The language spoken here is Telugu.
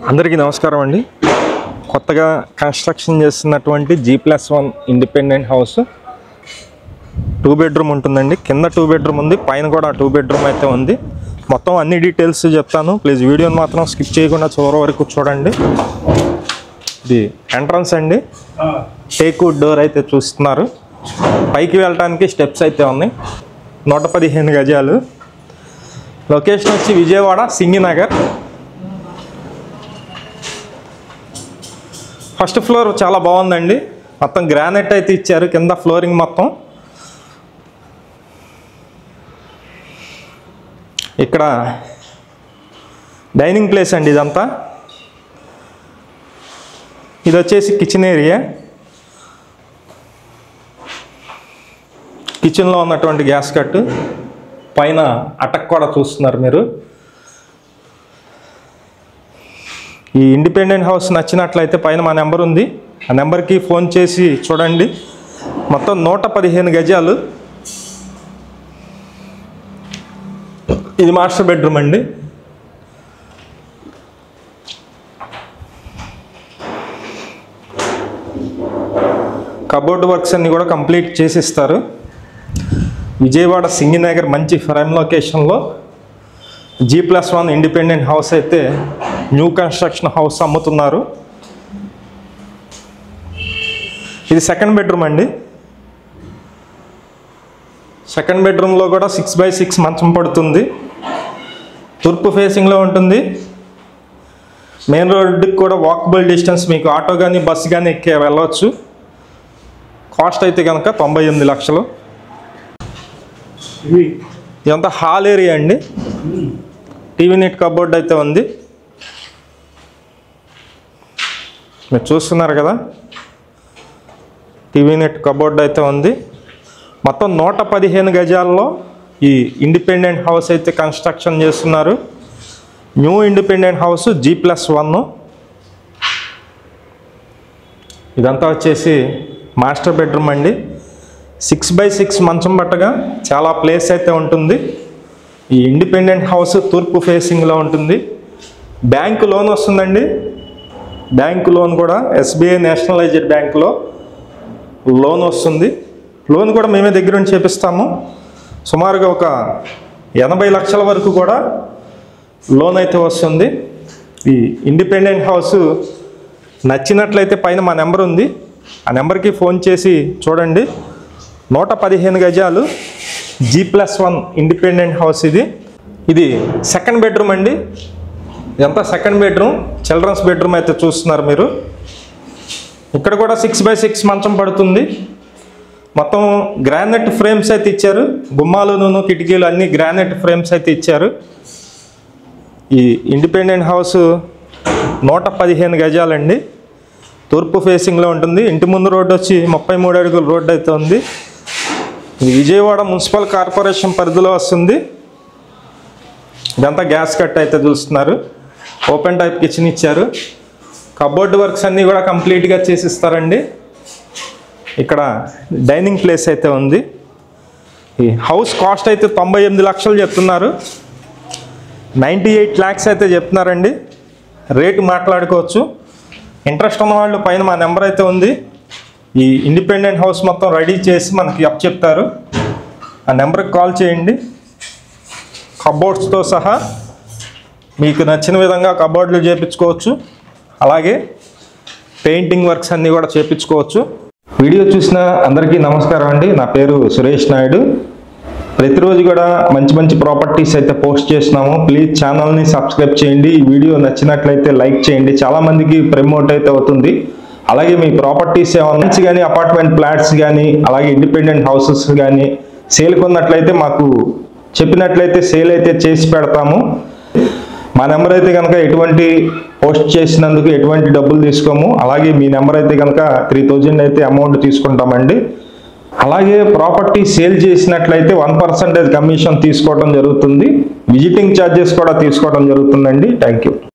అందరికీ నమస్కారం అండి. కొత్తగా కన్స్ట్రక్షన్ చేస్తున్నటువంటి G+1 ఇండిపెండెంట్ హౌస్ 2 బెడ్రూమ్ ఉంటుందండి. కింద 2 బెడ్రూమ్ ఉంది, పైన కూడా 2 బెడ్రూమ్ అయితే ఉంది. మొత్తం అన్ని డీటెయిల్స్ చెప్తాను, ప్లీజ్ వీడియోని మాత్రం స్కిప్ చేయకుండా చివరి వరకు చూడండి. ఇది ఎంట్రన్స్ అండి, టేక్వుడ్ డోర్ అయితే చూస్తున్నారు. పైకి వెళ్ళడానికి స్టెప్స్ అయితే ఉన్నాయి. 115 గజాలు. లొకేషన్ వచ్చి విజయవాడ సింగినగర్. ఫస్ట్ ఫ్లోర్ చాలా బాగుందండి, మొత్తం గ్రానైట్ అయితే ఇచ్చారు. కింద ఫ్లోరింగ్ మొత్తం. ఇక్కడ డైనింగ్ ప్లేస్ అండి ఇదంతా. ఇది వచ్చేసి కిచెన్ ఏరియా. కిచెన్లో ఉన్నటువంటి గ్యాస్ కట్, పైన అటక్ కూడా చూస్తున్నారు మీరు. ఈ ఇండిపెండెంట్ హౌస్ నచ్చినట్లయితే పైన మా నెంబర్ ఉంది, ఆ నెంబర్కి ఫోన్ చేసి చూడండి. మొత్తం 115 గజాలు. ఇది మాస్టర్ బెడ్రూమ్ అండి. కబోర్డ్ వర్క్స్ అన్నీ కూడా కంప్లీట్ చేసిస్తారు. విజయవాడ సింగినగర్ మంచి ప్రైమ్ లొకేషన్లో G+1 ఇండిపెండెంట్ హౌస్ అయితే న్యూ కన్స్ట్రక్షన్ హౌస్ అమ్ముతున్నారు. ఇది సెకండ్ బెడ్రూమ్ అండి. సెకండ్ బెడ్రూమ్లో కూడా 6x6 మంచం పడుతుంది. తూర్పు ఫేసింగ్లో ఉంటుంది. మెయిన్ రోడ్డుకి కూడా వాకబుల్ డిస్టెన్స్, మీకు ఆటో కానీ బస్సు కానీ ఎక్కి వెళ్ళవచ్చు. కాస్ట్ అయితే కనుక 98 లక్షలు. ఇదంతా హాల్ ఏరియా అండి. టీవీ నెట్ కబోర్డ్ అయితే ఉంది, మీరు చూస్తున్నారు కదా. టీవీ నెట్ కబోర్డ్ అయితే ఉంది. మొత్తం 115 గజాల్లో ఈ ఇండిపెండెంట్ హౌస్ అయితే కన్స్ట్రక్షన్ చేస్తున్నారు. New independent house G+1. ఇదంతా వచ్చేసి మాస్టర్ బెడ్రూమ్ అండి. 6x6 మంచం పట్టగా చాలా ప్లేస్ అయితే ఉంటుంది. ఈ ఇండిపెండెంట్ హౌస్ తూర్పు ఫేసింగ్లో ఉంటుంది. బ్యాంకు లోన్ వస్తుందండి. బ్యాంకు లోన్ కూడా SBI నేషనలైజ్డ్ బ్యాంకులో లోన్ వస్తుంది. లోన్ కూడా మేమే దగ్గర నుంచి చేపిస్తాము. సుమారుగా ఒక 80 లక్షల వరకు కూడా లోన్ అయితే వస్తుంది. ఈ ఇండిపెండెంట్ హౌస్ నచ్చినట్లయితే పైన మా నెంబర్ ఉంది, ఆ నెంబర్కి ఫోన్ చేసి చూడండి. 115 గజాలు G+1 ఇండిపెండెంట్ హౌస్ ఇది. ఇది సెకండ్ బెడ్రూమ్ అండి. ఇదంతా సెకండ్ బెడ్రూమ్, చిల్డ్రన్స్ బెడ్రూమ్ అయితే చూస్తున్నారు మీరు. ఇక్కడ కూడా 6x6 మంచం పడుతుంది. మొత్తం గ్రానైట్ ఫ్రేమ్స్ అయితే ఇచ్చారు. గుమ్మాలు కిటికీలు అన్నీ గ్రానైట్ ఫ్రేమ్స్ అయితే ఇచ్చారు. ఈ ఇండిపెండెంట్ హౌస్ 115 గజాలండి. తూర్పు ఫేసింగ్లో ఉంటుంది. ఇంటి ముందు రోడ్డు వచ్చి 33 అడుగుల రోడ్డు అయితే ఉంది. ఇది విజయవాడ మున్సిపల్ కార్పొరేషన్ పరిధిలో వస్తుంది. ఇదంతా గ్యాస్ కట్ అయితే చూస్తున్నారు. ఓపెన్ టైప్ కిచెన్ ఇచ్చారు. కబోర్డ్ వర్క్స్ అన్నీ కూడా కంప్లీట్గా చేసిస్తారండి. ఇక్కడ డైనింగ్ ప్లేస్ అయితే ఉంది. ఈ హౌస్ కాస్ట్ అయితే 98 లక్షలు చెప్తున్నారు. 98 lakhs అయితే చెప్తున్నారండి. రేటు మాట్లాడుకోవచ్చు. ఇంట్రెస్ట్ ఉన్న వాళ్ళు పైన మా నెంబర్ అయితే ఉంది. ఈ ఇండిపెండెంట్ హౌస్ మొత్తం రెడీ చేసి మనకి చెప్తారు. ఆ నెంబర్కి కాల్ చేయండి. కబోర్డ్స్తో సహా మీకు నచ్చిన విధంగా కబోర్డ్లు చేయించుకోవచ్చు. అలాగే పెయింటింగ్ వర్క్స్ అన్నీ కూడా చేయించుకోవచ్చు. వీడియో చూసిన అందరికీ నమస్కారం అండి. నా పేరు సురేష్ నాయుడు. ప్రతిరోజు కూడా మంచి మంచి ప్రాపర్టీస్ అయితే పోస్ట్ చేస్తున్నాము. ప్లీజ్ ఛానల్ని సబ్స్క్రైబ్ చేయండి. ఈ వీడియో నచ్చినట్లయితే లైక్ చేయండి, చాలామందికి ప్రమోట్ అయితే అవుతుంది. అలాగే మీ ప్రాపర్టీస్ ఏమన్నా కానీ అపార్ట్మెంట్ ఫ్లాట్స్ కానీ అలాగే ఇండిపెండెంట్ హౌసెస్ కానీ సేల్కి ఉన్నట్లయితే మాకు చెప్పినట్లయితే సేల్ అయితే చేసి పెడతాము. మా నెంబర్ అయితే కనుక ఎటువంటి పోస్ట్ చేసినందుకు ఎటువంటి డబ్బులు తీసుకోము. అలాగే మీ నెంబర్ అయితే కనుక 3000 అయితే అమౌంట్ తీసుకుంటామండి. అలాగే ప్రాపర్టీ సేల్ చేసినట్లయితే 1% కమిషన్ తీసుకోవడం జరుగుతుంది. విజిటింగ్ ఛార్జెస్ కూడా తీసుకోవడం జరుగుతుందండి. Thank you.